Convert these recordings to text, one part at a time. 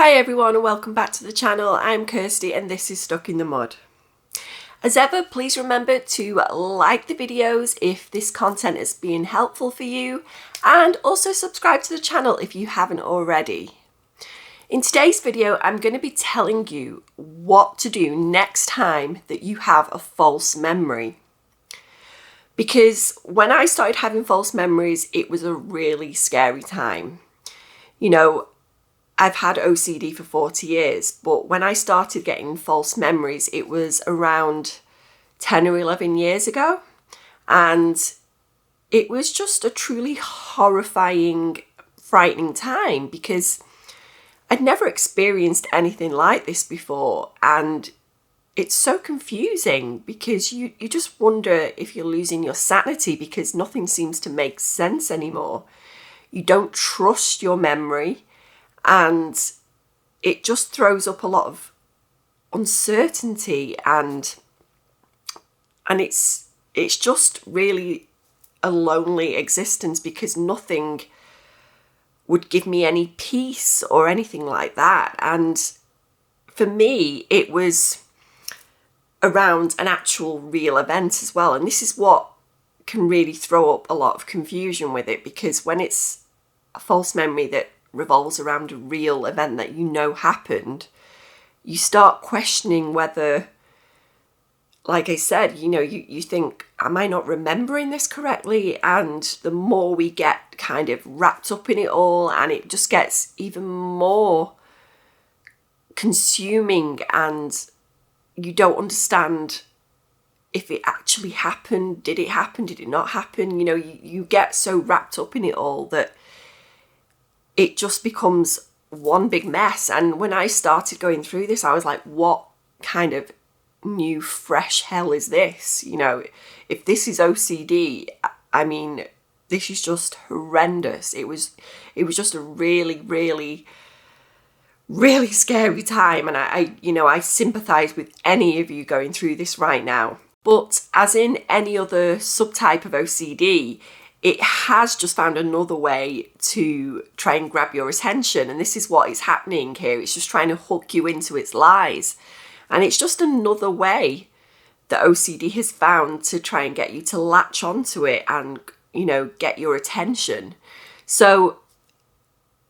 Hi everyone and welcome back to the channel. I'm Kirsty and this is Stuck in the Mud. As ever, please remember to like the videos if this content has been helpful for you, and also subscribe to the channel if you haven't already. In today's video, I'm going to be telling you what to do next time that you have a false memory. Because when I started having false memories, it was a really scary time. You know, I've had OCD for 40 years, but when I started getting false memories, it was around 10 or 11 years ago. And it was just a truly horrifying, frightening time because I'd never experienced anything like this before. And it's so confusing because you just wonder if you're losing your sanity because nothing seems to make sense anymore. You don't trust your memory. And it just throws up a lot of uncertainty and it's just really a lonely existence because nothing would give me any peace or anything like that. And for me, it was around an actual real event as well. And this is what can really throw up a lot of confusion with it, because when it's a false memory that revolves around a real event that you know happened, you start questioning whether, like I said, you think, am I not remembering this correctly? And the more we get kind of wrapped up in it all, and it just gets even more consuming, and you don't understand if it actually happened. Did it happen? Did it not happen? You get so wrapped up in it all that it just becomes one big mess. And when I started going through this, I was like, what kind of new fresh hell is this? If this is OCD, I mean, this is just horrendous. It was just a really, really, really scary time. And I sympathize with any of you going through this right now. But as in any other subtype of OCD, it has just found another way to try and grab your attention. And this is what is happening here. It's just trying to hook you into its lies. And it's just another way that OCD has found to try and get you to latch onto it and, get your attention. So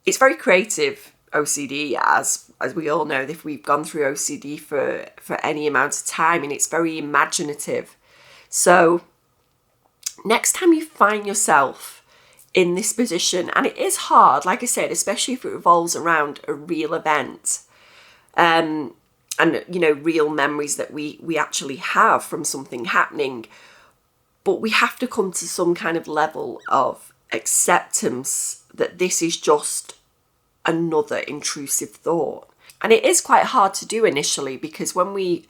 it's very creative, OCD, as we all know, if we've gone through OCD for any amount of time, and it's very imaginative. So next time you find yourself in this position, and it is hard, like I said, especially if it revolves around a real event, and real memories that we actually have from something happening, but we have to come to some kind of level of acceptance that this is just another intrusive thought. And it is quite hard to do initially, because when we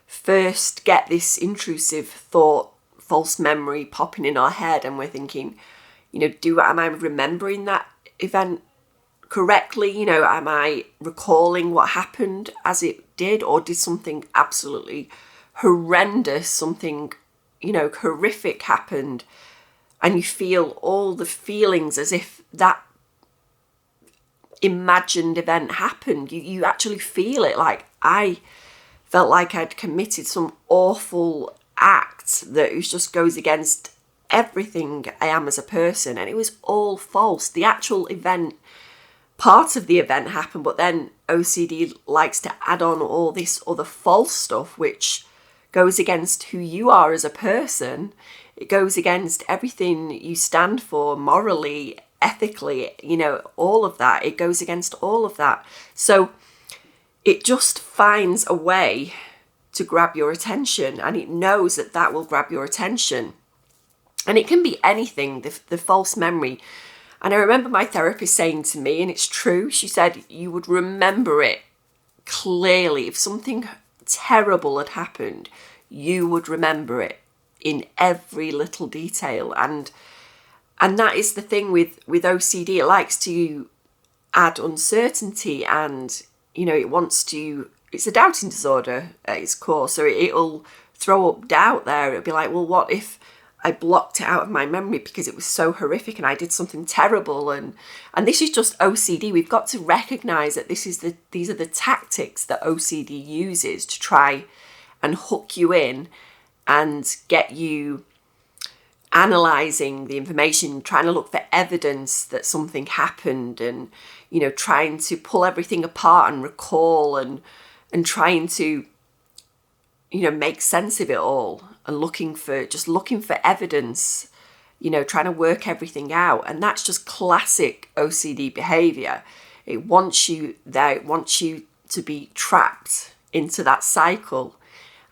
first get this intrusive thought, false memory popping in our head, and we're thinking, am I remembering that event correctly? Am I recalling what happened as it did, or did something absolutely horrendous, something, horrific happened? And you feel all the feelings as if that imagined event happened. You actually feel it. Like, I felt like I'd committed some awful act that just goes against everything I am as a person, and it was all false. The actual event, part of the event happened, but then OCD likes to add on all this other false stuff which goes against who you are as a person. It goes against everything you stand for morally, ethically, all of that. It goes against all of that. So it just finds a way to grab your attention, and it knows that will grab your attention. And it can be anything, the false memory. And I remember my therapist saying to me, and it's true, she said, you would remember it clearly. If something terrible had happened, you would remember it in every little detail. And that is the thing with OCD. It likes to add uncertainty, and it's a doubting disorder at its core. So it'll throw up doubt there. It'll be like, well, what if I blocked it out of my memory because it was so horrific and I did something terrible. And this is just OCD. We've got to recognize that these are the tactics that OCD uses to try and hook you in and get you analysing the information, trying to look for evidence that something happened, and, you know, trying to pull everything apart and recall and trying to, you know, make sense of it all, and looking for evidence, you know, trying to work everything out. And that's just classic OCD behaviour. It wants you there, it wants you to be trapped into that cycle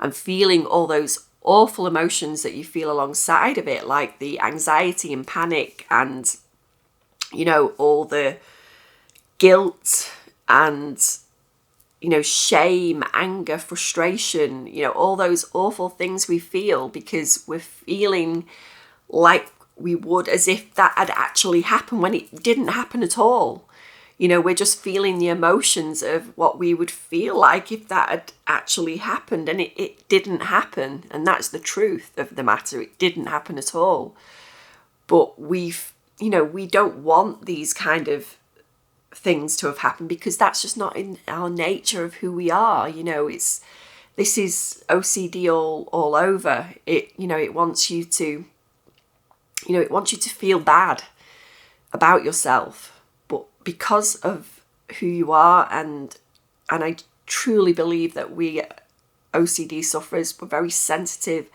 and feeling all those awful emotions that you feel alongside of it, like the anxiety and panic and, you know, all the guilt and, you know, shame, anger, frustration, you know, all those awful things we feel because we're feeling like we would as if that had actually happened when it didn't happen at all. You know, we're just feeling the emotions of what we would feel like if that had actually happened, and it didn't happen. And that's the truth of the matter. It didn't happen at all. But we don't want these kind of things to have happened because that's just not in our nature of who we are. You know, this is OCD all over. It wants you to feel bad about yourself. But because of who you are, and I truly believe that we OCD sufferers, we're very sensitive,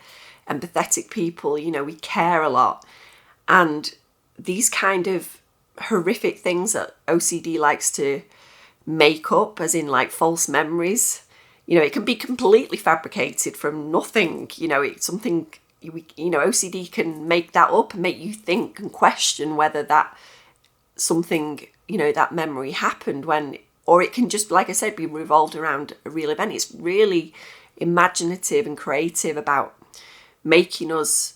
empathetic people, you know, we care a lot. And these kind of horrific things that OCD likes to make up, as in like false memories, you know, it can be completely fabricated from nothing. You know, it's something, OCD can make that up and make you think and question whether that something, you know, that memory happened when, or it can just, like I said, be revolved around a real event. It's really imaginative and creative about making us,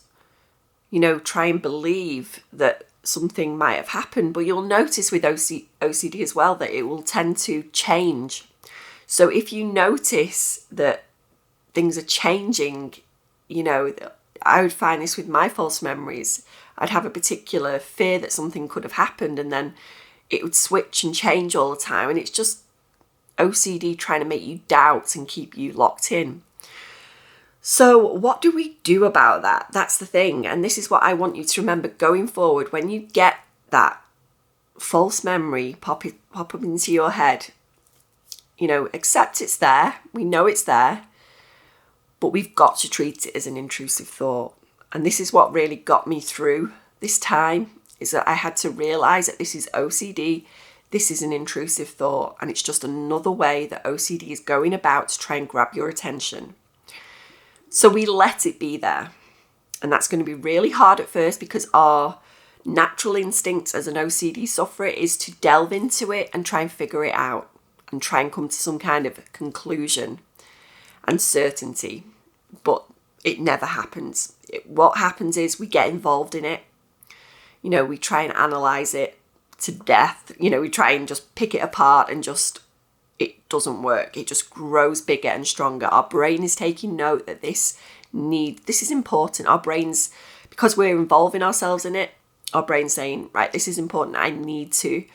you know, try and believe that something might have happened. But you'll notice with OCD as well that it will tend to change. So if you notice that things are changing, you know, I would find this with my false memories. I'd have a particular fear that something could have happened, and then it would switch and change all the time. And it's just OCD trying to make you doubt and keep you locked in. So what do we do about that? That's the thing. And this is what I want you to remember going forward. When you get that false memory pop up into your head, you know, accept it's there. We know it's there. But we've got to treat it as an intrusive thought. And this is what really got me through this time, is that I had to realise that this is OCD. This is an intrusive thought. And it's just another way that OCD is going about to try and grab your attention. So we let it be there. And that's going to be really hard at first because our natural instinct as an OCD sufferer is to delve into it and try and figure it out and try and come to some kind of conclusion and certainty. But it never happens. What happens is we get involved in it. You know, we try and analyse it to death. You know, we try and just pick it apart and it doesn't work. It just grows bigger and stronger. Our brain is taking note that this is important. Our brains, because we're involving ourselves in it, our brain's saying, right, this is important. I need to,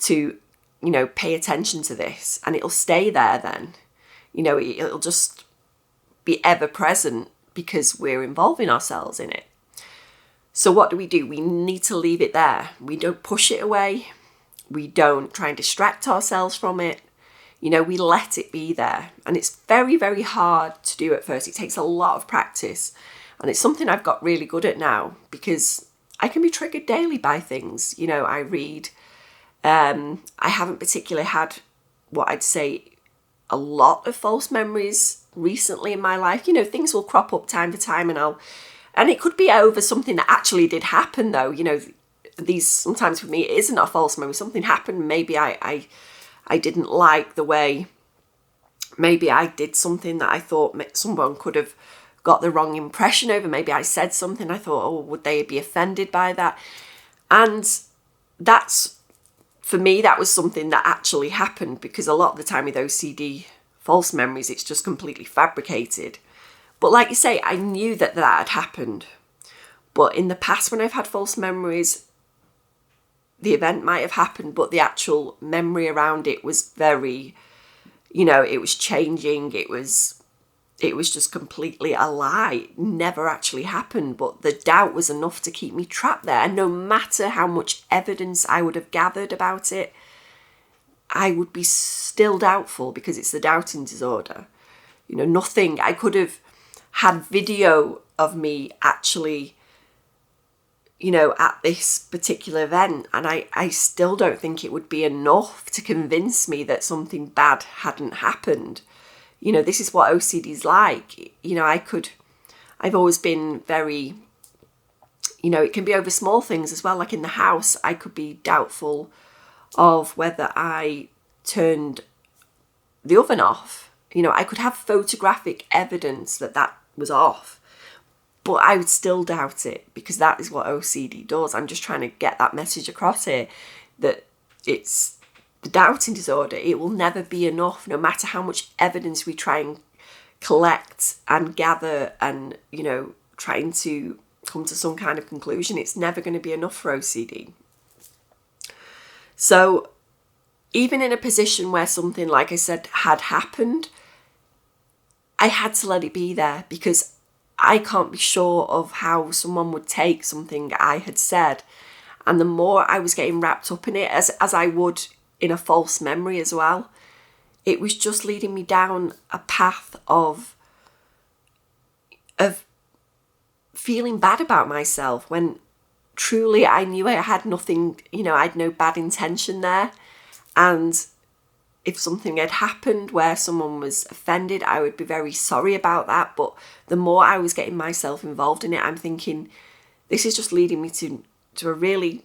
you know, pay attention to this. And it'll stay there then. You know, it'll just be ever present because we're involving ourselves in it. So what do? We need to leave it there. We don't push it away. We don't try and distract ourselves from it. You know, we let it be there. And it's very, very hard to do at first. It takes a lot of practice. And it's something I've got really good at now because I can be triggered daily by things. You know, I read. I haven't particularly had what I'd say a lot of false memories recently in my life. You know, things will crop up time to time and it could be over something that actually did happen though. You know, these sometimes for me it isn't a false memory. Something happened. Maybe I didn't like the way, maybe I did something that I thought someone could have got the wrong impression over. Maybe I said something I thought, oh, would they be offended by that? And that's, for me, that was something that actually happened because a lot of the time with OCD false memories, it's just completely fabricated. But like you say, I knew that had happened. But in the past, when I've had false memories, the event might have happened, but the actual memory around it was very, it was changing. It was just completely a lie. It never actually happened, but the doubt was enough to keep me trapped there. And no matter how much evidence I would have gathered about it, I would be still doubtful, because it's the doubting disorder. Nothing. I could have had video of me actually, at this particular event, and I still don't think it would be enough to convince me that something bad hadn't happened. This is what OCD's like. I've always been very, it can be over small things as well. Like in the house, I could be doubtful of whether I turned the oven off. I could have photographic evidence that was off, but I would still doubt it, because that is what OCD does. I'm just trying to get that message across here, that it's the doubting disorder. It will never be enough, no matter how much evidence we try and collect and gather and, trying to come to some kind of conclusion. It's never going to be enough for OCD. So even in a position where something, like I said, had happened, I had to let it be there, because I can't be sure of how someone would take something I had said. And the more I was getting wrapped up in it, as I would in a false memory as well, it was just leading me down a path of feeling bad about myself, when truly I knew I had nothing, I had no bad intention there. And if something had happened where someone was offended, I would be very sorry about that. But the more I was getting myself involved in it, I'm thinking, this is just leading me to a really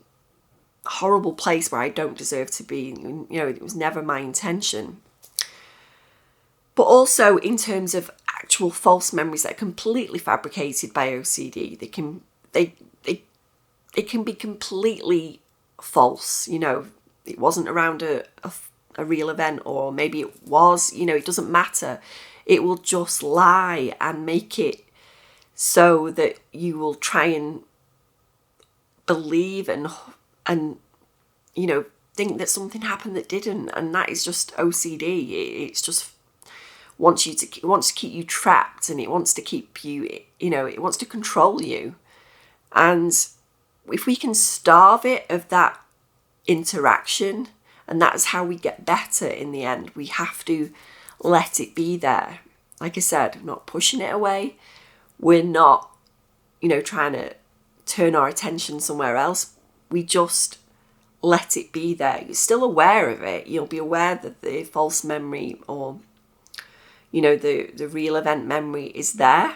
horrible place where I don't deserve to be. It was never my intention. But also in terms of actual false memories that are completely fabricated by OCD, they can be completely false. It wasn't around a real event, or maybe it was, it doesn't matter. It will just lie and make it so that you will try and believe and think that something happened that didn't. And that is just OCD. It's just it wants to keep you trapped, and it wants to keep you, it wants to control you. And if we can starve it of that interaction, and that's how we get better in the end, we have to let it be there. Like I said, we're not pushing it away. We're not, trying to turn our attention somewhere else. We just let it be there. You're still aware of it. You'll be aware that the false memory, or, the real event memory is there.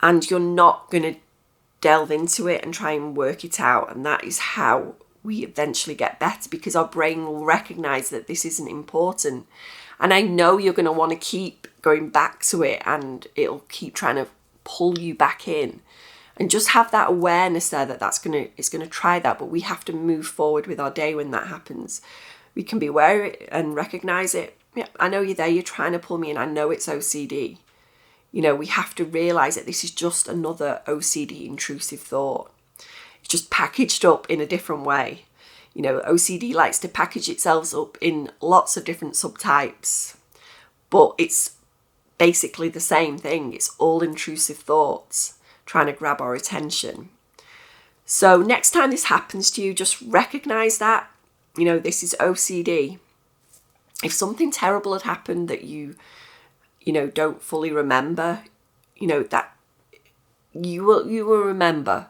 And you're not going to delve into it and try and work it out. And that is how we eventually get better, because our brain will recognize that this isn't important. And I know you're going to want to keep going back to it, and it'll keep trying to pull you back in. And just have that awareness there that it's going to try that. But we have to move forward with our day when that happens. We can be aware of it and recognize it. Yeah, I know you're there. You're trying to pull me in. I know it's OCD. We have to realize that this is just another OCD intrusive thought. It's just packaged up in a different way. OCD likes to package itself up in lots of different subtypes, but it's basically the same thing. It's all intrusive thoughts trying to grab our attention. So next time this happens to you, just recognize that, this is OCD. If something terrible had happened that you don't fully remember, that you will remember.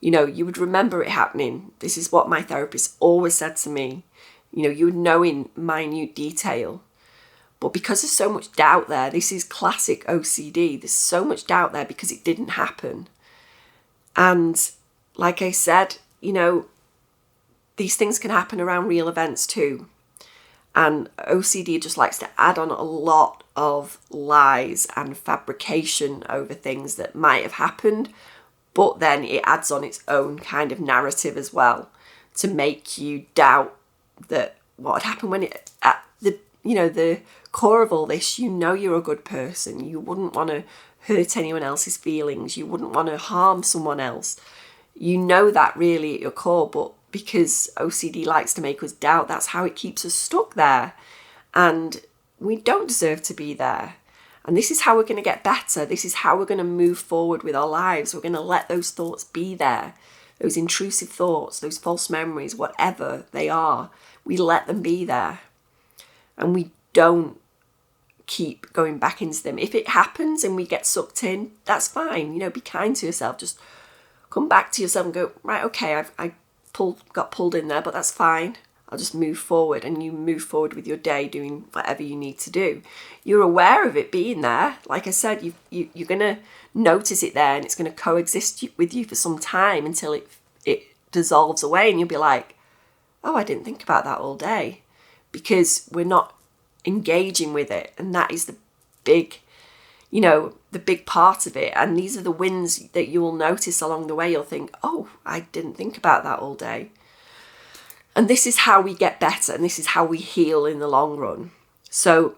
You would remember it happening. This is what my therapist always said to me. You would know in minute detail. But because there's so much doubt there, this is classic OCD. There's so much doubt there because it didn't happen. And like I said, these things can happen around real events too. And OCD just likes to add on a lot of lies and fabrication over things that might have happened, but then it adds on its own kind of narrative as well to make you doubt that what had happened, when it at the core of all this, you're a good person. You wouldn't want to hurt anyone else's feelings. You wouldn't want to harm someone else. You know that really at your core, but because OCD likes to make us doubt, that's how it keeps us stuck there. And we don't deserve to be there. And this is how we're going to get better. This is how we're going to move forward with our lives. We're going to let those thoughts be there. Those intrusive thoughts, those false memories, whatever they are, we let them be there. And we don't keep going back into them. If it happens and we get sucked in, that's fine. Be kind to yourself. Just come back to yourself and go, right, okay, I got pulled in there, but that's fine. I'll just move forward. And you move forward with your day doing whatever you need to do. You're aware of it being there. Like I said, you're going to notice it there, and it's going to coexist with you for some time until it dissolves away, and you'll be like, oh, I didn't think about that all day, because we're not engaging with it. And that is the big part of it. And these are the wins that you will notice along the way. You'll think, oh, I didn't think about that all day. And this is how we get better, and this is how we heal in the long run. So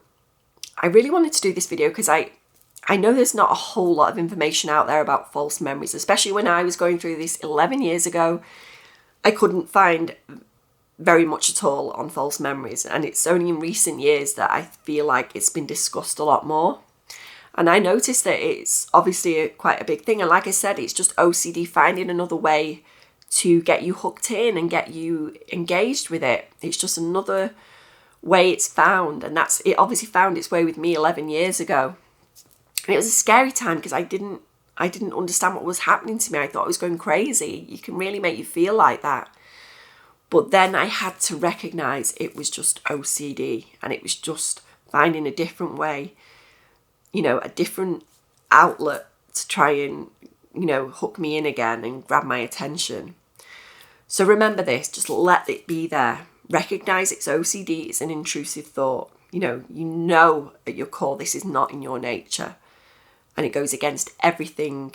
I really wanted to do this video because I know there's not a whole lot of information out there about false memories, especially when I was going through this 11 years ago. I couldn't find very much at all on false memories. And it's only in recent years that I feel like it's been discussed a lot more. And I noticed that it's obviously quite a big thing. And like I said, it's just OCD finding another way to get you hooked in and get you engaged with it. It's just another way it's found. And it obviously found its way with me 11 years ago. And it was a scary time because I didn't understand what was happening to me. I thought I was going crazy. You can really make you feel like that. But then I had to recognize it was just OCD, and it was just finding a different way, a different outlet to try and, hook me in again and grab my attention. So remember this, just let it be there. Recognize it's OCD, it's an intrusive thought. You know at your core this is not in your nature. And it goes against everything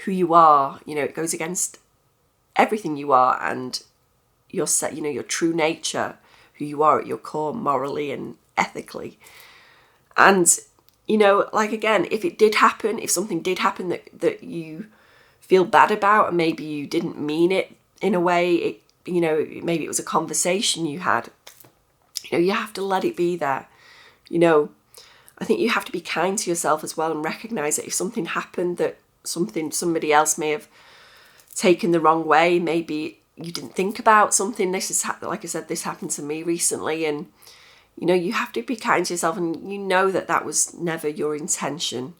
who you are. It goes against everything you are and your true nature, who you are at your core morally and ethically. And, again, if something did happen that you feel bad about, and maybe you didn't mean it in a way, maybe it was a conversation you had, you have to let it be there. I think you have to be kind to yourself as well and recognize that if something happened that somebody else may have taken the wrong way, maybe you didn't think about something. This is, like I said, this happened to me recently, and you have to be kind to yourself, and that was never your intention,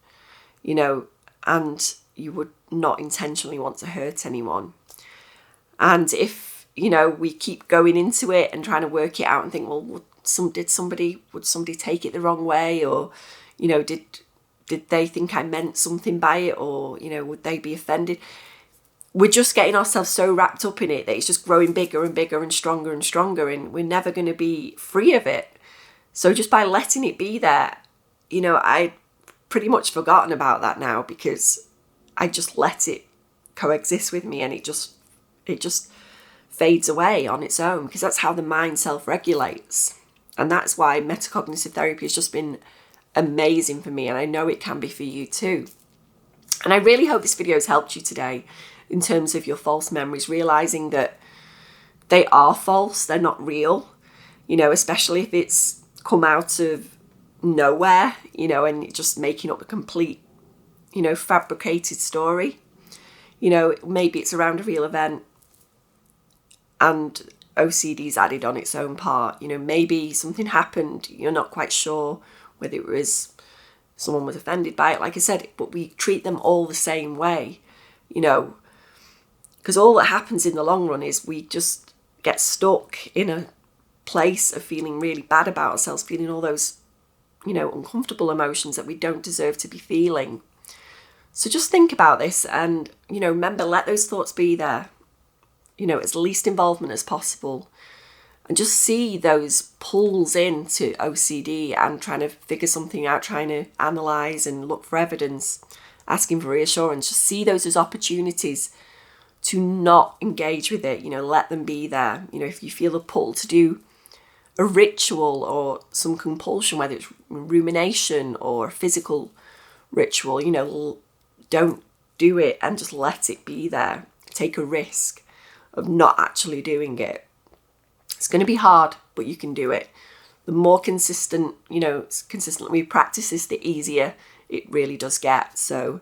and you would not intentionally want to hurt anyone. And if we keep going into it and trying to work it out and think, well, would somebody take it the wrong way, or did they think I meant something by it, or would they be offended? We're just getting ourselves so wrapped up in it that it's just growing bigger and bigger and stronger, and we're never going to be free of it. So just by letting it be there, I pretty much forgotten about that now, because I just let it coexist with me, and it just fades away on its own, because that's how the mind self-regulates. And that's why metacognitive therapy has just been amazing for me, and I know it can be for you too. And I really hope this video has helped you today in terms of your false memories, realizing that they are false, they're not real, especially if it's come out of nowhere, and just making up a complete, fabricated story. Maybe it's around a real event and OCD's added on its own part. Maybe something happened, you're not quite sure whether it was someone was offended by it, like I said, but we treat them all the same way, because all that happens in the long run is we just get stuck in a place of feeling really bad about ourselves, feeling all those, uncomfortable emotions that we don't deserve to be feeling. So just think about this, and, remember, let those thoughts be there, as least involvement as possible, and just see those pulls into OCD and trying to figure something out, trying to analyze and look for evidence, asking for reassurance. Just see those as opportunities to not engage with it, let them be there. If you feel a pull to do a ritual or some compulsion, whether it's rumination or physical ritual, you know, don't do it and just let it be there. Take a risk of not actually doing it. It's going to be hard, but you can do it. The more consistent, you know, consistently we practice this, the easier it really does get. So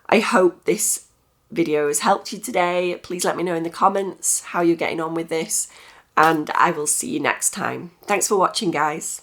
I hope this video has helped you today. Please let me know in the comments how you're getting on with this, and I will see you next time. Thanks for watching, guys.